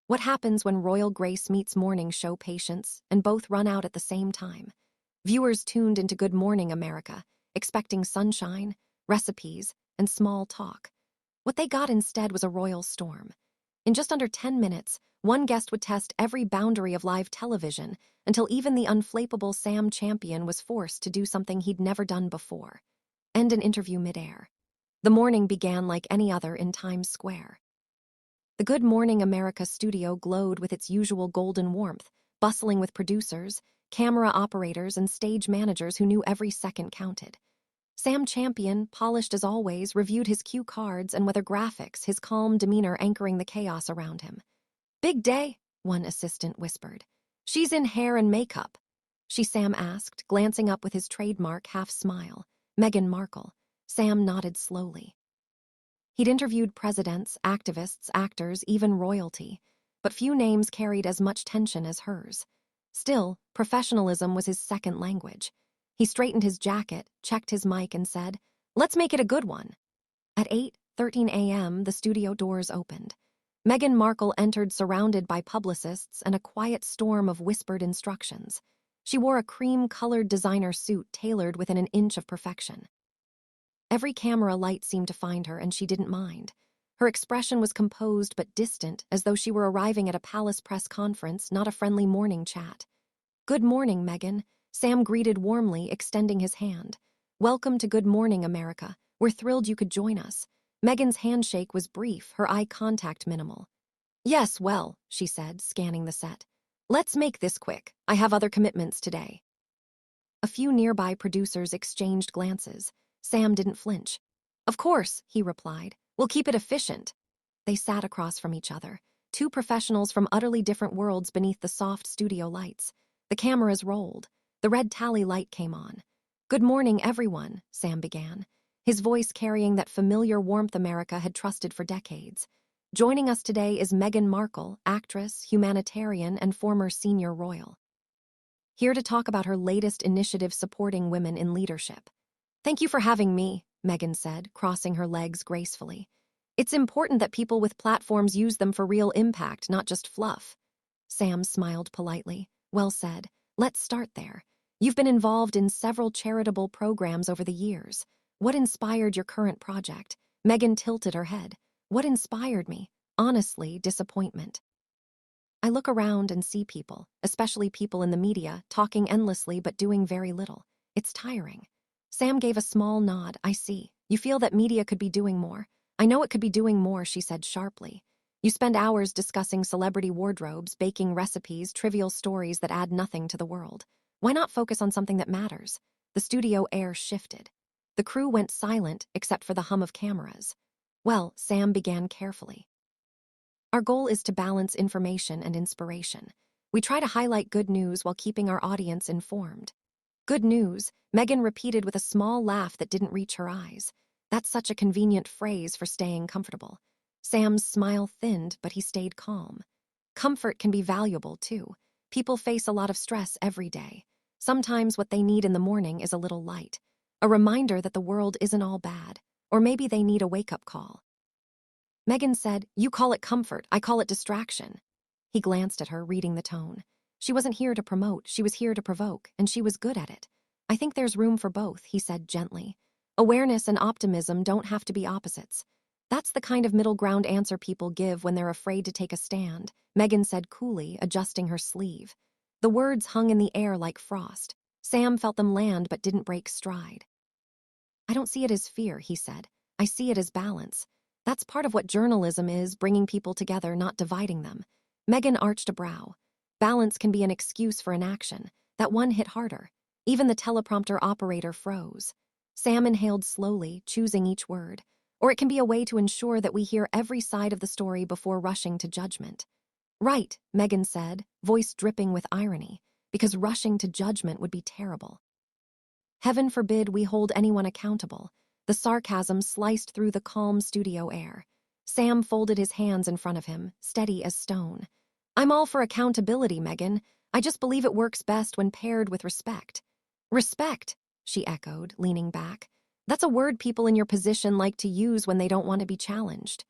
What happens when royal grace meets morning show patience and both run out at the same time? Viewers tuned into Good Morning America, expecting sunshine, recipes, and small talk. What they got instead was a royal storm. In just under 10 minutes, one guest would test every boundary of live television until even the unflappable Sam Champion was forced to do something he'd never done before: end an interview midair. The morning began like any other in Times Square. The Good Morning America studio glowed with its usual golden warmth, bustling with producers, camera operators, and stage managers who knew every second counted. Sam Champion, polished as always, reviewed his cue cards and weather graphics, his calm demeanor anchoring the chaos around him. "Big day," one assistant whispered. "She's in hair and makeup." Sam asked, glancing up with his trademark half-smile. "Meghan Markle." Sam nodded slowly. He'd interviewed presidents, activists, actors, even royalty, but few names carried as much tension as hers. Still, professionalism was his second language. He straightened his jacket, checked his mic, and said, "Let's make it a good one." At 8:13 a.m., the studio doors opened. Meghan Markle entered surrounded by publicists and a quiet storm of whispered instructions. She wore a cream-colored designer suit tailored within an inch of perfection. Every camera light seemed to find her, and she didn't mind. Her expression was composed but distant, as though she were arriving at a palace press conference, not a friendly morning chat. "Good morning, Meghan," Sam greeted warmly, extending his hand. "Welcome to Good Morning America. We're thrilled you could join us." Meghan's handshake was brief, her eye contact minimal. "Yes, well," she said, scanning the set. "Let's make this quick. I have other commitments today." A few nearby producers exchanged glances. Sam didn't flinch. "Of course," he replied. "We'll keep it efficient." They sat across from each other, two professionals from utterly different worlds beneath the soft studio lights. The cameras rolled. The red tally light came on. "Good morning, everyone," Sam began, his voice carrying that familiar warmth America had trusted for decades. "Joining us today is Meghan Markle, actress, humanitarian, and former senior royal. Here to talk about her latest initiative supporting women in leadership." "Thank you for having me," Meghan said, crossing her legs gracefully. "It's important that people with platforms use them for real impact, not just fluff." Sam smiled politely. "Well said. Let's start there. You've been involved in several charitable programs over the years. What inspired your current project?" Meghan tilted her head. "What inspired me? Honestly, disappointment. I look around and see people, especially people in the media, talking endlessly but doing very little. It's tiring." Sam gave a small nod. "I see. You feel that media could be doing more." "I know it could be doing more," she said sharply. "You spend hours discussing celebrity wardrobes, baking recipes, trivial stories that add nothing to the world. Why not focus on something that matters?" The studio air shifted. The crew went silent except for the hum of cameras. "Well," Sam began carefully, "our goal is to balance information and inspiration. We try to highlight good news while keeping our audience informed." "Good news," Meghan repeated with a small laugh that didn't reach her eyes. That's such a convenient phrase for staying comfortable. Sam's smile thinned, but he stayed calm. Comfort can be valuable, too. People face a lot of stress every day. Sometimes what they need in the morning is a little light, a reminder that the world isn't all bad, or maybe they need a wake-up call. Meghan said, "You call it comfort, I call it distraction." He glanced at her, reading the tone. She wasn't here to promote, she was here to provoke, and she was good at it. "I think there's room for both," he said gently. "Awareness and optimism don't have to be opposites." "That's the kind of middle ground answer people give when they're afraid to take a stand," Meghan said coolly, adjusting her sleeve. The words hung in the air like frost. Sam felt them land but didn't break stride. "I don't see it as fear," he said. "I see it as balance. That's part of what journalism is, bringing people together, not dividing them." Meghan arched a brow. Balance can be an excuse for inaction. That one hit harder. Even the teleprompter operator froze. Sam inhaled slowly, choosing each word. "Or it can be a way to ensure that we hear every side of the story before rushing to judgment." "Right," Meghan said, voice dripping with irony, "because rushing to judgment would be terrible. Heaven forbid we hold anyone accountable." The sarcasm sliced through the calm studio air. Sam folded his hands in front of him, steady as stone. "I'm all for accountability, Meghan. I just believe it works best when paired with respect." "Respect," she echoed, leaning back. "That's a word people in your position like to use when they don't want to be challenged."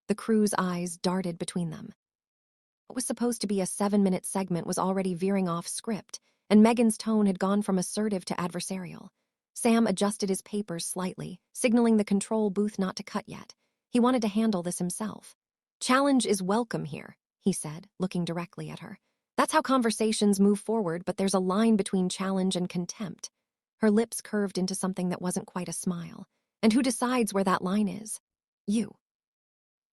The crew's eyes darted between them. What was supposed to be a 7-minute segment was already veering off script, and Meghan's tone had gone from assertive to adversarial. Sam adjusted his papers slightly, signaling the control booth not to cut yet. He wanted to handle this himself. "Challenge is welcome here," he said, looking directly at her. "That's how conversations move forward, but there's a line between challenge and contempt." Her lips curved into something that wasn't quite a smile. "And who decides where that line is?" "You."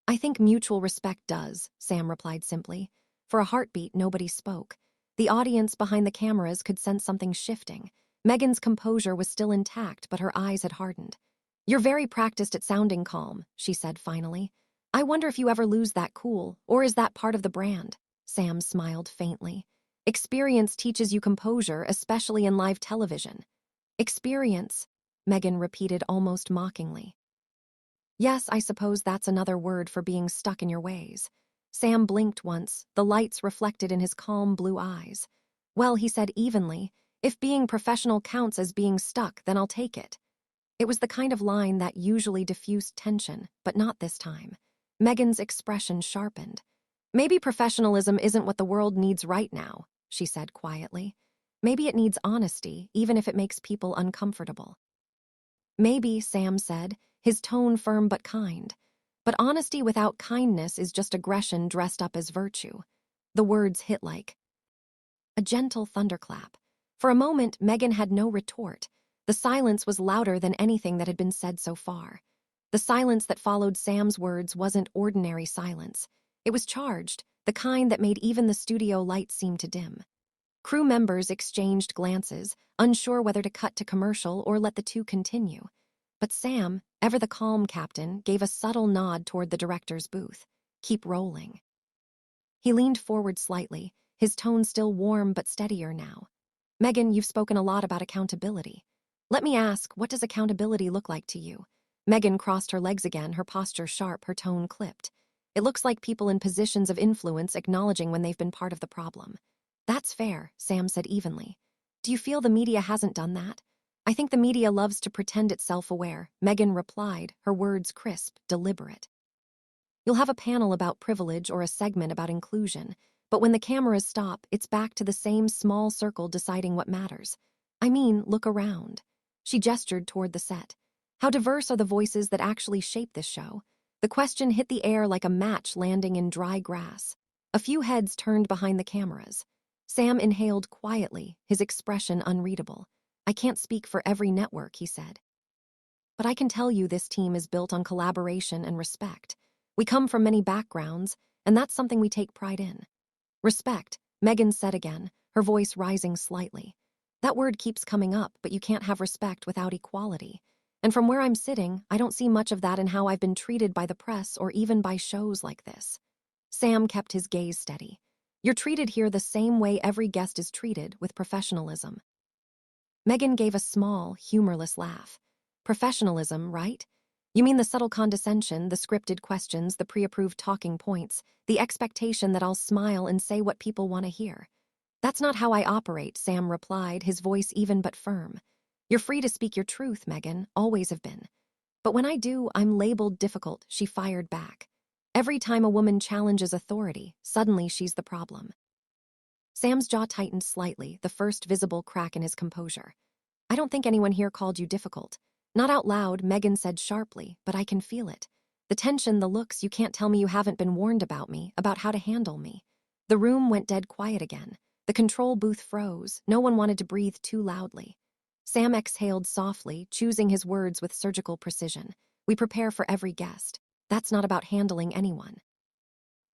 "I think mutual respect does," Sam replied simply. For a heartbeat, nobody spoke. The audience behind the cameras could sense something shifting. Meghan's composure was still intact, but her eyes had hardened. "You're very practiced at sounding calm," she said finally. "I wonder if you ever lose that cool, or is that part of the brand?" Sam smiled faintly. "Experience teaches you composure, especially in live television." "Experience," Meghan repeated almost mockingly. "Yes, I suppose that's another word for being stuck in your ways." Sam blinked once, the lights reflected in his calm blue eyes. "Well," he said evenly, "if being professional counts as being stuck, then I'll take it." It was the kind of line that usually diffused tension, but not this time. Meghan's expression sharpened. "Maybe professionalism isn't what the world needs right now," she said quietly. "Maybe it needs honesty, even if it makes people uncomfortable." "Maybe," Sam said, his tone firm but kind. "But honesty without kindness is just aggression dressed up as virtue." The words hit like a gentle thunderclap. For a moment, Meghan had no retort. The silence was louder than anything that had been said so far. The silence that followed Sam's words wasn't ordinary silence. It was charged, the kind that made even the studio lights seem to dim. Crew members exchanged glances, unsure whether to cut to commercial or let the two continue. But Sam, ever the calm captain, gave a subtle nod toward the director's booth. "Keep rolling." He leaned forward slightly, his tone still warm but steadier now. "Meghan, you've spoken a lot about accountability. Let me ask, what does accountability look like to you?" Meghan crossed her legs again, her posture sharp, her tone clipped. "It looks like people in positions of influence acknowledging when they've been part of the problem." "That's fair," Sam said evenly. "Do you feel the media hasn't done that?" "I think the media loves to pretend it's self-aware," Meghan replied, her words crisp, deliberate. "You'll have a panel about privilege or a segment about inclusion, but when the cameras stop, it's back to the same small circle deciding what matters. I mean, look around." She gestured toward the set. "How diverse are the voices that actually shape this show?" The question hit the air like a match landing in dry grass. A few heads turned behind the cameras. Sam inhaled quietly, his expression unreadable. "I can't speak for every network," he said. "But I can tell you this team is built on collaboration and respect. We come from many backgrounds, and that's something we take pride in." "Respect," Meghan said again, her voice rising slightly. "That word keeps coming up, but you can't have respect without equality. And from where I'm sitting, I don't see much of that in how I've been treated by the press or even by shows like this." Sam kept his gaze steady. "You're treated here the same way every guest is treated, with professionalism." Meghan gave a small, humorless laugh. "Professionalism, right? You mean the subtle condescension, the scripted questions, the pre-approved talking points, the expectation that I'll smile and say what people want to hear." "That's not how I operate," Sam replied, his voice even but firm. "You're free to speak your truth, Meghan, always have been. But when I do, I'm labeled difficult," she fired back. "Every time a woman challenges authority, suddenly she's the problem." Sam's jaw tightened slightly, the first visible crack in his composure. "I don't think anyone here called you difficult." "Not out loud," Meghan said sharply, "but I can feel it. The tension, the looks, you can't tell me you haven't been warned about me, about how to handle me." The room went dead quiet again. The control booth froze. No one wanted to breathe too loudly. Sam exhaled softly, choosing his words with surgical precision. "We prepare for every guest. That's not about handling anyone.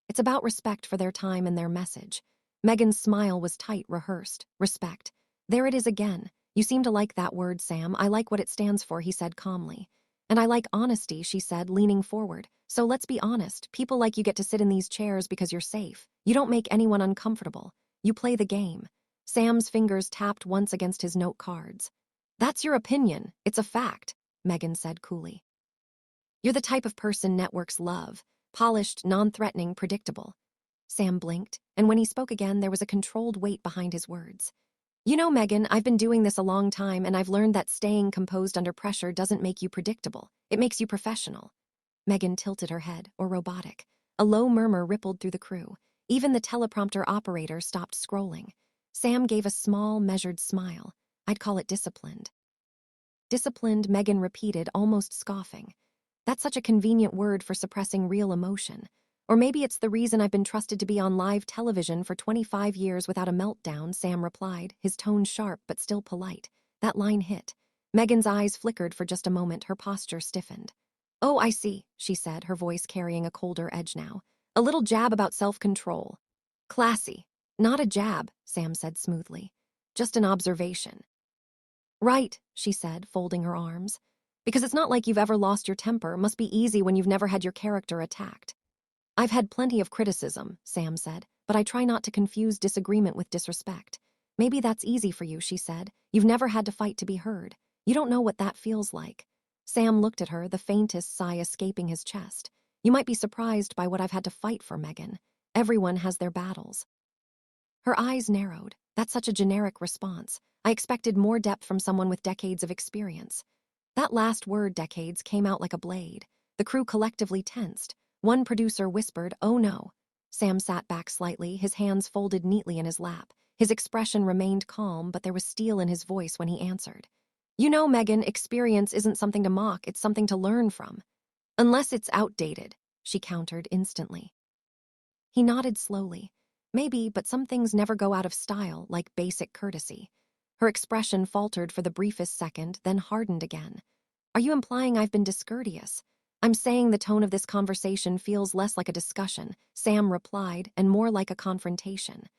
It's about respect for their time and their message." Meghan's smile was tight, rehearsed. "Respect. There it is again. You seem to like that word, Sam. I like what it stands for," he said calmly. "And I like honesty," she said, leaning forward. "So let's be honest. People like you get to sit in these chairs because you're safe. You don't make anyone uncomfortable. You play the game." Sam's fingers tapped once against his note cards. "That's your opinion. It's a fact," Meghan said coolly. "You're the type of person networks love. Polished, non-threatening, predictable." Sam blinked, and when he spoke again, there was a controlled weight behind his words. "You know, Meghan, I've been doing this a long time, and I've learned that staying composed under pressure doesn't make you predictable. It makes you professional." Meghan tilted her head, or robotic. A low murmur rippled through the crew. Even the teleprompter operator stopped scrolling. Sam gave a small, measured smile. I'd call it disciplined. Disciplined, Meghan repeated, almost scoffing. That's such a convenient word for suppressing real emotion. Or maybe it's the reason I've been trusted to be on live television for 25 years without a meltdown, Sam replied, his tone sharp but still polite. That line hit. Meghan's eyes flickered for just a moment, her posture stiffened. Oh, I see, she said, her voice carrying a colder edge now. A little jab about self-control. Classy. Not a jab, Sam said smoothly. Just an observation. Right, she said, folding her arms. Because it's not like you've ever lost your temper. Must be easy when you've never had your character attacked. I've had plenty of criticism, Sam said, but I try not to confuse disagreement with disrespect. Maybe that's easy for you, she said. You've never had to fight to be heard. You don't know what that feels like. Sam looked at her, the faintest sigh escaping his chest. You might be surprised by what I've had to fight for, Meghan. Everyone has their battles. Her eyes narrowed. That's such a generic response. I expected more depth from someone with decades of experience. That last word, decades, came out like a blade. The crew collectively tensed. One producer whispered, "Oh no." Sam sat back slightly, his hands folded neatly in his lap. His expression remained calm, but there was steel in his voice when he answered. You know, Meghan, experience isn't something to mock, it's something to learn from. Unless it's outdated, she countered instantly. He nodded slowly. Maybe, but some things never go out of style, like basic courtesy. Her expression faltered for the briefest second, then hardened again. Are you implying I've been discourteous? I'm saying the tone of this conversation feels less like a discussion, Sam replied, and more like a confrontation.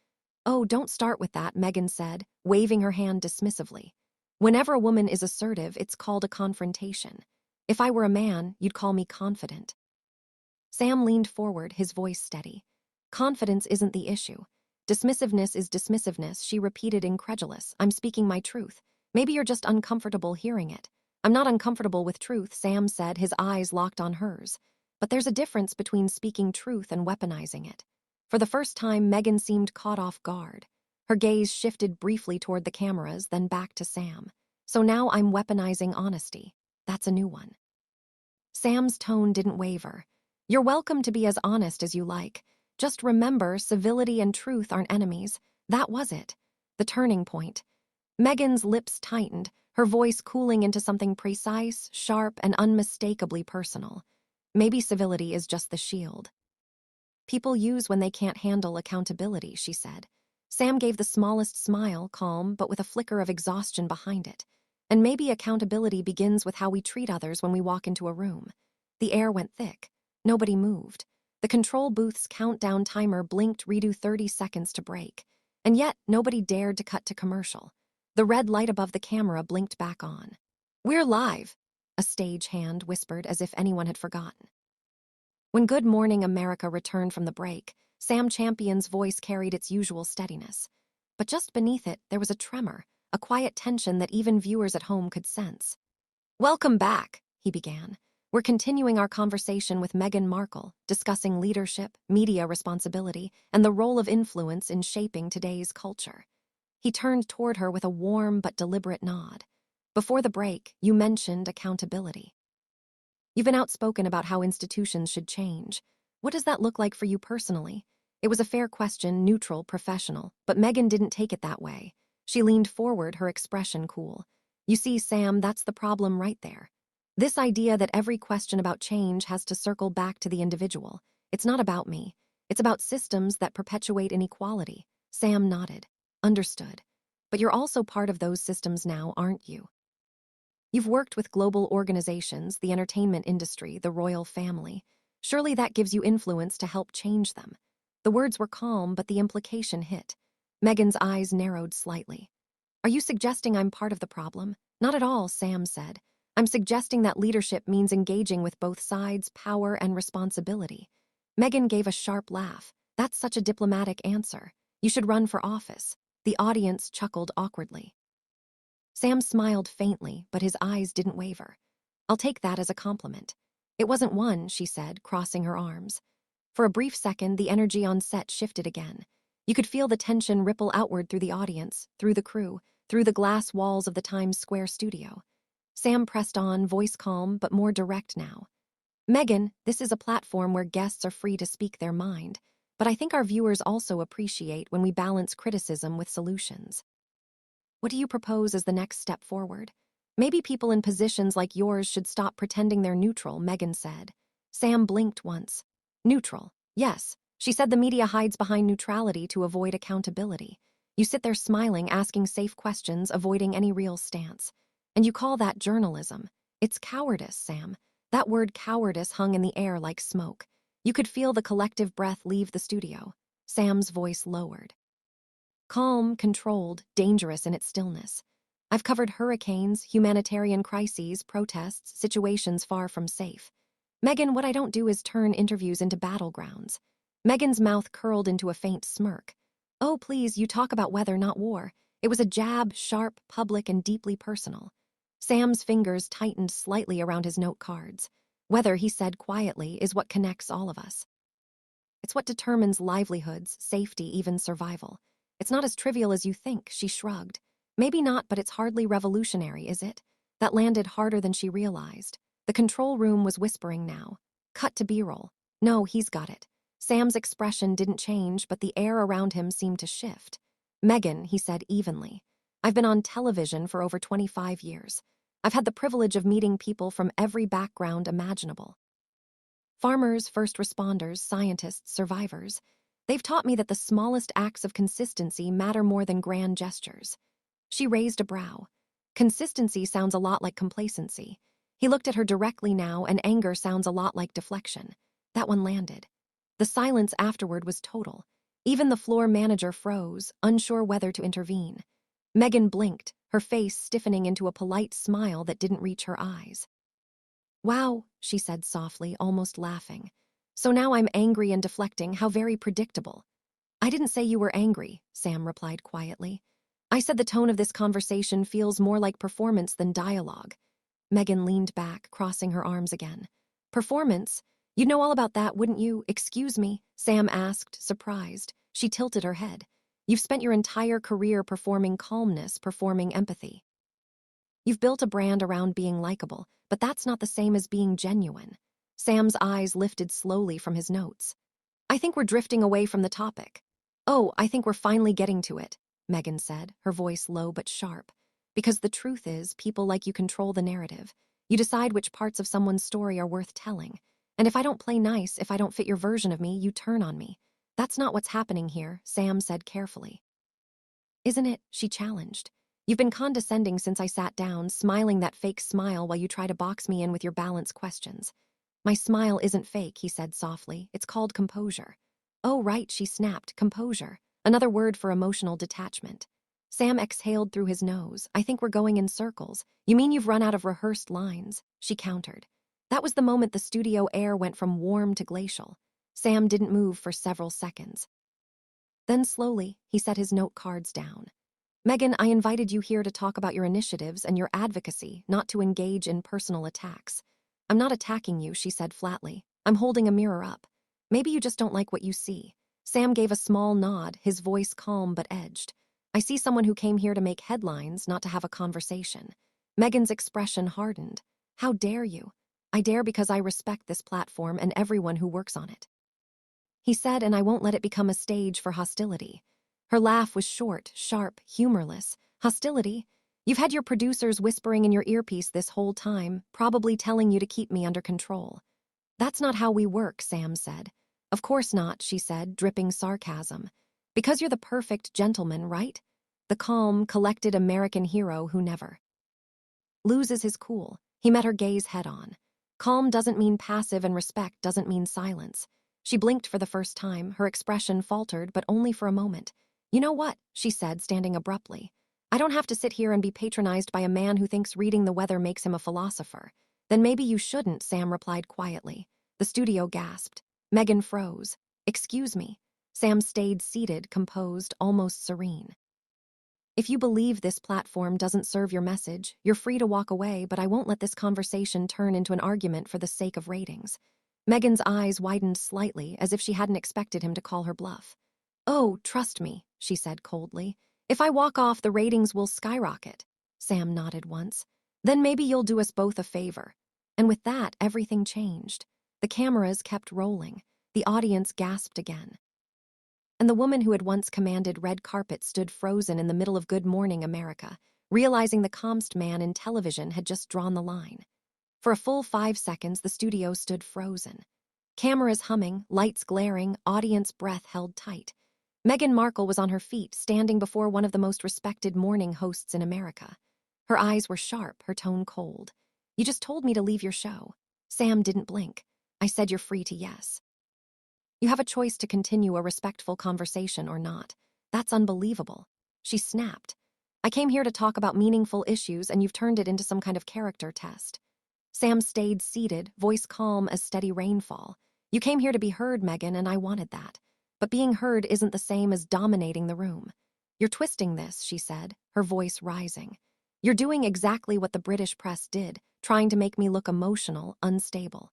Oh, don't start with that, Meghan said, waving her hand dismissively. Whenever a woman is assertive, it's called a confrontation. If I were a man, you'd call me confident. Sam leaned forward, his voice steady. Confidence isn't the issue. Dismissiveness is dismissiveness, she repeated, incredulous. I'm speaking my truth. Maybe you're just uncomfortable hearing it. I'm not uncomfortable with truth, Sam said, his eyes locked on hers. But there's a difference between speaking truth and weaponizing it. For the first time, Meghan seemed caught off guard. Her gaze shifted briefly toward the cameras, then back to Sam. So now I'm weaponizing honesty. That's a new one. Sam's tone didn't waver. You're welcome to be as honest as you like. Just remember, civility and truth aren't enemies. That was it. The turning point. Meghan's lips tightened, her voice cooling into something precise, sharp, and unmistakably personal. Maybe civility is just the shield people use when they can't handle accountability, she said. Sam gave the smallest smile, calm, but with a flicker of exhaustion behind it. And maybe accountability begins with how we treat others when we walk into a room. The air went thick. Nobody moved. The control booth's countdown timer blinked, redo 30 seconds to break. And yet, nobody dared to cut to commercial. The red light above the camera blinked back on. We're live, a stage hand whispered as if anyone had forgotten. When Good Morning America returned from the break, Sam Champion's voice carried its usual steadiness. But just beneath it, there was a tremor, a quiet tension that even viewers at home could sense. Welcome back, he began. We're continuing our conversation with Meghan Markle, discussing leadership, media responsibility, and the role of influence in shaping today's culture. He turned toward her with a warm but deliberate nod. Before the break, you mentioned accountability. You've been outspoken about how institutions should change. What does that look like for you personally? It was a fair question, neutral, professional, but Meghan didn't take it that way. She leaned forward, her expression cool. You see, Sam, that's the problem right there. This idea that every question about change has to circle back to the individual. It's not about me. It's about systems that perpetuate inequality. Sam nodded. Understood. But you're also part of those systems now, aren't you? You've worked with global organizations, the entertainment industry, the royal family. Surely that gives you influence to help change them. The words were calm, but the implication hit. Meghan's eyes narrowed slightly. Are you suggesting I'm part of the problem? Not at all, Sam said. I'm suggesting that leadership means engaging with both sides, power and responsibility. Meghan gave a sharp laugh. That's such a diplomatic answer. You should run for office. The audience chuckled awkwardly. Sam smiled faintly, but his eyes didn't waver. I'll take that as a compliment. It wasn't one, she said, crossing her arms. For a brief second, the energy on set shifted again. You could feel the tension ripple outward through the audience, through the crew, through the glass walls of the Times Square studio. Sam pressed on, voice calm, but more direct now. Meghan, this is a platform where guests are free to speak their mind. but I think our viewers also appreciate when we balance criticism with solutions. What do you propose as the next step forward? Maybe people in positions like yours should stop pretending they're neutral, Meghan said. Sam blinked once. Neutral. Yes. She said the media hides behind neutrality to avoid accountability. You sit there smiling, asking safe questions, avoiding any real stance. And you call that journalism. It's cowardice, Sam. That word cowardice hung in the air like smoke. You could feel the collective breath leave the studio. Sam's voice lowered. Calm, controlled, dangerous in its stillness. I've covered hurricanes, humanitarian crises, protests, situations far from safe. Meghan, what I don't do is turn interviews into battlegrounds. Meghan's mouth curled into a faint smirk. Oh, please, you talk about weather, not war. It was a jab, sharp, public, and deeply personal. Sam's fingers tightened slightly around his note cards. Weather, he said quietly, is what connects all of us. It's what determines livelihoods, safety, even survival. It's not as trivial as you think, she shrugged. Maybe not, but it's hardly revolutionary, is it? That landed harder than she realized. The control room was whispering now. Cut to B-roll. No, he's got it. Sam's expression didn't change, but the air around him seemed to shift. Meghan, he said evenly. I've been on television for over 25 years. I've had the privilege of meeting people from every background imaginable. Farmers, first responders, scientists, survivors. They've taught me that the smallest acts of consistency matter more than grand gestures. She raised a brow. Consistency sounds a lot like complacency. He looked at her directly now, and anger sounds a lot like deflection. That one landed. The silence afterward was total. Even the floor manager froze, unsure whether to intervene. Meghan blinked, her face stiffening into a polite smile that didn't reach her eyes. Wow, she said softly, almost laughing. So now I'm angry and deflecting, how very predictable. I didn't say you were angry, Sam replied quietly. I said the tone of this conversation feels more like performance than dialogue. Meghan leaned back, crossing her arms again. Performance? You'd know all about that, wouldn't you? Excuse me, Sam asked, surprised. She tilted her head. You've spent your entire career performing calmness, performing empathy. You've built a brand around being likable, but that's not the same as being genuine. Sam's eyes lifted slowly from his notes. I think we're drifting away from the topic. Oh, I think we're finally getting to it, Meghan said, her voice low but sharp. Because the truth is, people like you control the narrative. You decide which parts of someone's story are worth telling. And if I don't play nice, if I don't fit your version of me, you turn on me. That's not what's happening here, Sam said carefully. Isn't it? She challenged. You've been condescending since I sat down, smiling that fake smile while you try to box me in with your balanced questions. My smile isn't fake, he said softly. It's called composure. Oh, right, she snapped. Composure. Another word for emotional detachment. Sam exhaled through his nose. I think we're going in circles. You mean you've run out of rehearsed lines? She countered. That was the moment the studio air went from warm to glacial. Sam didn't move for several seconds. Then slowly, he set his note cards down. Meghan, I invited you here to talk about your initiatives and your advocacy, not to engage in personal attacks. I'm not attacking you, she said flatly. I'm holding a mirror up. Maybe you just don't like what you see. Sam gave a small nod, his voice calm but edged. I see someone who came here to make headlines, not to have a conversation. Meghan's expression hardened. How dare you? I dare because I respect this platform and everyone who works on it. He said, and I won't let it become a stage for hostility. Her laugh was short, sharp, humorless. Hostility? You've had your producers whispering in your earpiece this whole time, probably telling you to keep me under control. That's not how we work, Sam said. Of course not, she said, dripping sarcasm. Because you're the perfect gentleman, right? The calm, collected American hero who never loses his cool. He met her gaze head on. Calm doesn't mean passive and respect doesn't mean silence. She blinked for the first time, her expression faltered, but only for a moment. You know what? She said, standing abruptly. I don't have to sit here and be patronized by a man who thinks reading the weather makes him a philosopher. Then maybe you shouldn't, Sam replied quietly. The studio gasped. Meghan froze. Excuse me. Sam stayed seated, composed, almost serene. If you believe this platform doesn't serve your message, you're free to walk away, but I won't let this conversation turn into an argument for the sake of ratings. Meghan's eyes widened slightly, as if she hadn't expected him to call her bluff. Oh, trust me, she said coldly. If I walk off, the ratings will skyrocket. Sam nodded once. Then maybe you'll do us both a favor. And with that, everything changed. The cameras kept rolling. The audience gasped again. and the woman who had once commanded red carpet stood frozen in the middle of Good Morning America, realizing the calmest man in television had just drawn the line. For a full 5 seconds, the studio stood frozen. Cameras humming, lights glaring, audience breath held tight. Meghan Markle was on her feet, standing before one of the most respected morning hosts in America. Her eyes were sharp, her tone cold. "You just told me to leave your show." Sam didn't blink. "I said you're free to yes. You have a choice to continue a respectful conversation or not. That's unbelievable." She snapped. "I came here to talk about meaningful issues, and you've turned it into some kind of character test." Sam stayed seated, voice calm as steady rainfall. "You came here to be heard, Meghan, and I wanted that. But being heard isn't the same as dominating the room. You're twisting this," she said, her voice rising. "You're doing exactly what the British press did, trying to make me look emotional, unstable."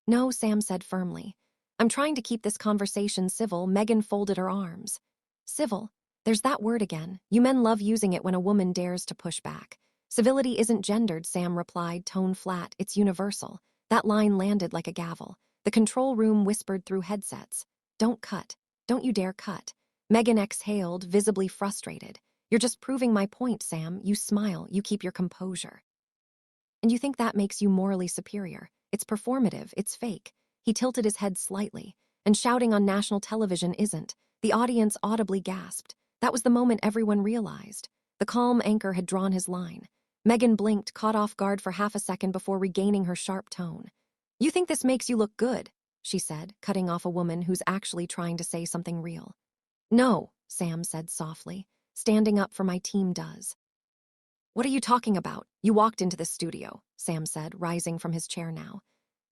"No," Sam said firmly. "I'm trying to keep this conversation civil." Meghan folded her arms. "Civil? There's that word again. You men love using it when a woman dares to push back." "Civility isn't gendered," Sam replied, tone flat. "It's universal." That line landed like a gavel. The control room whispered through headsets. "Don't cut. Don't you dare cut." Meghan exhaled, visibly frustrated. "You're just proving my point, Sam. You smile, you keep your composure. And you think that makes you morally superior. It's performative, it's fake." He tilted his head slightly. "And shouting on national television isn't." The audience audibly gasped. That was the moment everyone realized. The calm anchor had drawn his line. Meghan blinked, caught off guard for half a second before regaining her sharp tone. "You think this makes you look good," she said, cutting off a woman who's actually trying to say something real. "No," Sam said softly. "Standing up for my team does." "What are you talking about? You walked into this studio," Sam said, rising from his chair now.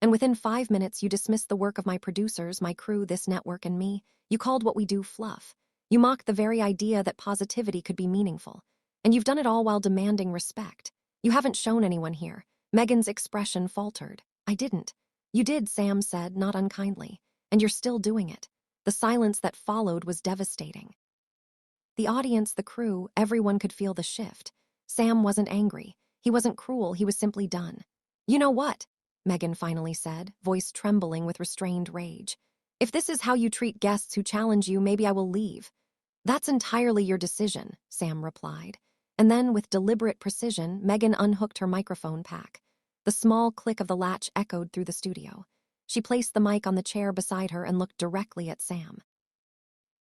"And within 5 minutes you dismissed the work of my producers, my crew, this network, and me. You called what we do fluff. You mocked the very idea that positivity could be meaningful. And you've done it all while demanding respect. You haven't shown anyone here." Meghan's expression faltered. "I didn't." "You did," Sam said, not unkindly. "And you're still doing it." The silence that followed was devastating. The audience, the crew, everyone could feel the shift. Sam wasn't angry. He wasn't cruel. He was simply done. "You know what?" Meghan finally said, voice trembling with restrained rage. "If this is how you treat guests who challenge you, maybe I will leave." "That's entirely your decision," Sam replied. And then, with deliberate precision, Meghan unhooked her microphone pack. The small click of the latch echoed through the studio. She placed the mic on the chair beside her and looked directly at Sam.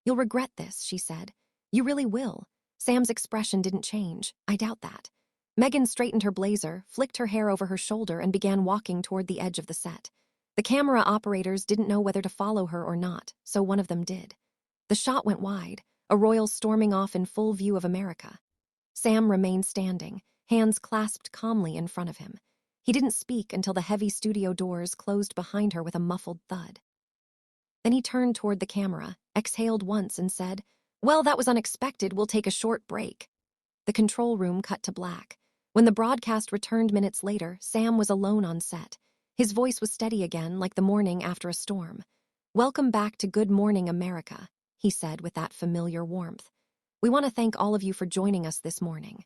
"You'll regret this," she said. "You really will." Sam's expression didn't change. "I doubt that." Meghan straightened her blazer, flicked her hair over her shoulder, and began walking toward the edge of the set. The camera operators didn't know whether to follow her or not, so one of them did. The shot went wide, a royal storming off in full view of America. Sam remained standing, hands clasped calmly in front of him. He didn't speak until the heavy studio doors closed behind her with a muffled thud. Then he turned toward the camera, exhaled once, and said, "Well, that was unexpected. We'll take a short break." The control room cut to black. When the broadcast returned minutes later, Sam was alone on set. His voice was steady again, like the morning after a storm. "Welcome back to Good Morning America," he said with that familiar warmth. "We want to thank all of you for joining us this morning.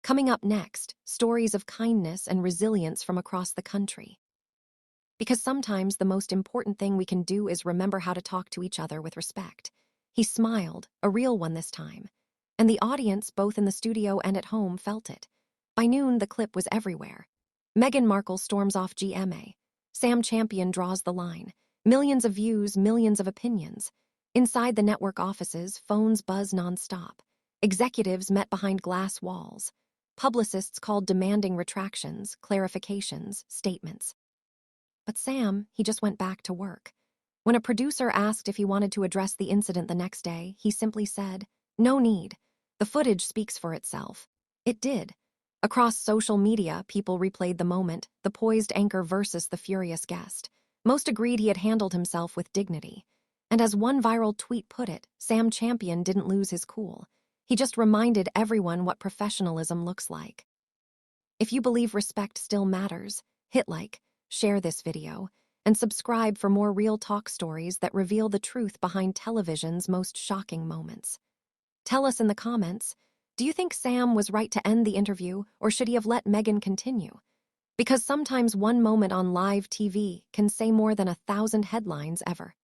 Coming up next, stories of kindness and resilience from across the country. Because sometimes the most important thing we can do is remember how to talk to each other with respect." He smiled, a real one this time. And the audience, both in the studio and at home, felt it. By noon, the clip was everywhere. Meghan Markle storms off GMA. Sam Champion draws the line. Millions of views, millions of opinions. Inside the network offices, phones buzz nonstop. Executives met behind glass walls. Publicists called demanding retractions, clarifications, statements. But Sam, he just went back to work. When a producer asked if he wanted to address the incident the next day, he simply said, "No need. The footage speaks for itself." It did. Across social media, people replayed the moment, the poised anchor versus the furious guest. Most agreed he had handled himself with dignity. And as one viral tweet put it, Sam Champion didn't lose his cool. He just reminded everyone what professionalism looks like. If you believe respect still matters, hit like, share this video, and subscribe for more real talk stories that reveal the truth behind television's most shocking moments. Tell us in the comments, do you think Sam was right to end the interview, or should he have let Meghan continue? Because sometimes one moment on live TV can say more than 1,000 headlines ever.